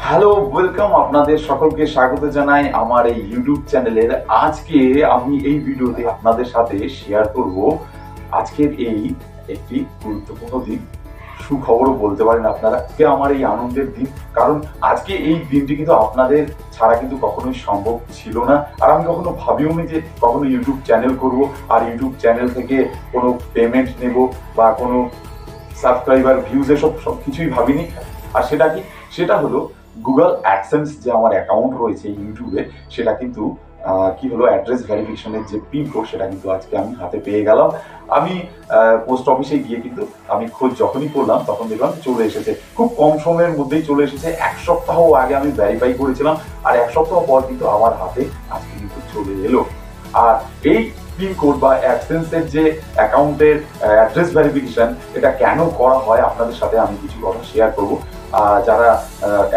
Hello, welcome. আপনাদের সকলকে স্বাগত জানাই আমার এই ইউটিউব চ্যানেলের। আজকে আমি এই ভিডিওতে আপনাদের সাথে শেয়ার করব আজকের এই একটি গুরুত্বপূর্ণ দিন, সুখবরও বলতে পারেন আপনারা। আজকে আমার এই আনন্দের দিন, কারণ আজকে এই দিনটি কিন্তু আপনাদের ছাড়া কিন্তু কখনোই সম্ভব ছিল না। আর আমি কখনো ভাবিও নি যে কখনো ইউটিউব চ্যানেল করব আর ইউটিউব চ্যানেল থেকে কোনো পেমেন্ট নেব বা কোনো সাবস্ক্রাইবার ভিউজ এসব সব কিছুই ভাবিনি। আর সেটা কি? সেটা হলো গুগল অ্যাডসেন্স যে আমার অ্যাকাউন্ট রয়েছে ইউটিউবে, সেটা কিন্তু কি হলো, অ্যাড্রেস ভেরিফিকেশনের যে পিন কোড সেটা কিন্তু আজকে আমি হাতে পেয়ে গেলাম। আমি পোস্ট অফিসে গিয়ে কিন্তু আমি খোঁজ যখনই করলাম তখন দেখলাম চলে এসেছে, খুব কম সময়ের মধ্যেই চলে এসেছে। এক সপ্তাহ আগে আমি ভেরিফাই করেছিলাম আর এক সপ্তাহ পর কিন্তু আমার হাতে আজকে কিন্তু চলে এলো। আর এই পিন কোড বা অ্যাডসেন্সের যে অ্যাকাউন্টের অ্যাড্রেস ভেরিফিকেশন, এটা কেন করা হয় আপনাদের সাথে আমি কিছু কথা শেয়ার করব। যারা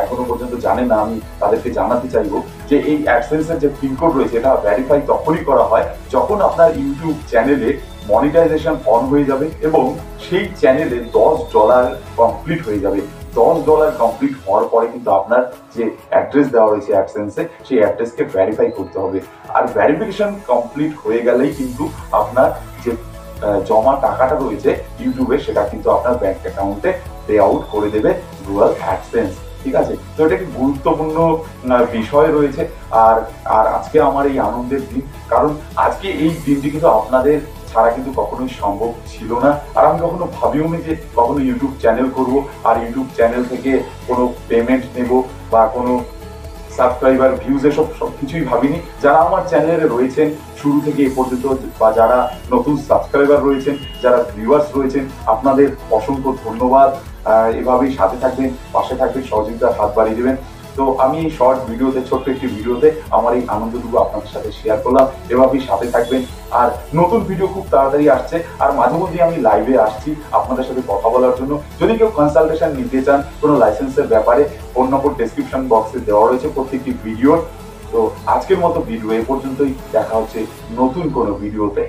এখনো পর্যন্ত জানেন না, আমি তাদেরকে জানাতে চাইবো যে এই অ্যাডসেন্সের যে পিন কোড রয়েছে এটা ভেরিফাই তখনই করা হয় যখন আপনার ইউটিউব চ্যানেলে মনিটাইজেশন অন হয়ে যাবে এবং সেই চ্যানেলে $10 কমপ্লিট হয়ে যাবে। $10 কমপ্লিট হওয়ার পরে কিন্তু আপনার যে অ্যাড্রেস দেওয়া রয়েছে অ্যাডসেন্সে, সেই অ্যাড্রেসকে ভেরিফাই করতে হবে। আর ভেরিফিকেশন কমপ্লিট হয়ে গেলেই কিন্তু আপনার যে জমা টাকাটা রয়েছে ইউটিউবে, সেটা কিন্তু আপনার ব্যাংক অ্যাকাউন্টে পে আউট করে দেবে গুগল অ্যাডসেন্স। ঠিক আছে, তো এটা একটি গুরুত্বপূর্ণ বিষয় রয়েছে। আর আর আজকে আমার এই আনন্দের দিন, কারণ আজকে এই দিনটি কিন্তু আপনাদের ছাড়া কিন্তু কখনোই সম্ভব ছিল না। আর আমি কখনো ভাবিও নি যে কখনো ইউটিউব চ্যানেল করব আর ইউটিউব চ্যানেল থেকে কোনো পেমেন্ট নেব বা কোনো সাবস্ক্রাইবার ভিউজ এসব সব কিছুই ভাবিনি। যারা আমার চ্যানেলে রয়েছেন শুরু থেকে এ পর্যন্ত বা যারা নতুন সাবস্ক্রাইবার রয়েছেন, যারা ভিউয়ার্স রয়েছেন, আপনাদের অসংখ্য ধন্যবাদ। এভাবেই সাথে থাকবেন, পাশে থাকবেন, সহযোগিতার হাত বাড়িয়ে দেবেন। তো আমি এই শর্ট ভিডিওতে, ছোট্ট একটি ভিডিওতে আমার এই আনন্দটুকু আপনাদের সাথে শেয়ার করলাম। এভাবেই সাথে থাকবেন। আর নতুন ভিডিও খুব তাড়াতাড়ি আসছে। আর মাঝে মধ্যে আমি লাইভে আসছি আপনাদের সাথে কথা বলার জন্য। যদি কেউ কনসালটেশন নিতে চান কোনো লাইসেন্সের ব্যাপারে, ফোন নম্বর ডেসক্রিপশন বক্সে দেওয়া রয়েছে প্রত্যেকটি ভিডিওর। তো আজকের মতো ভিডিও এ পর্যন্তই। দেখা হচ্ছে নতুন কোনো ভিডিওতে।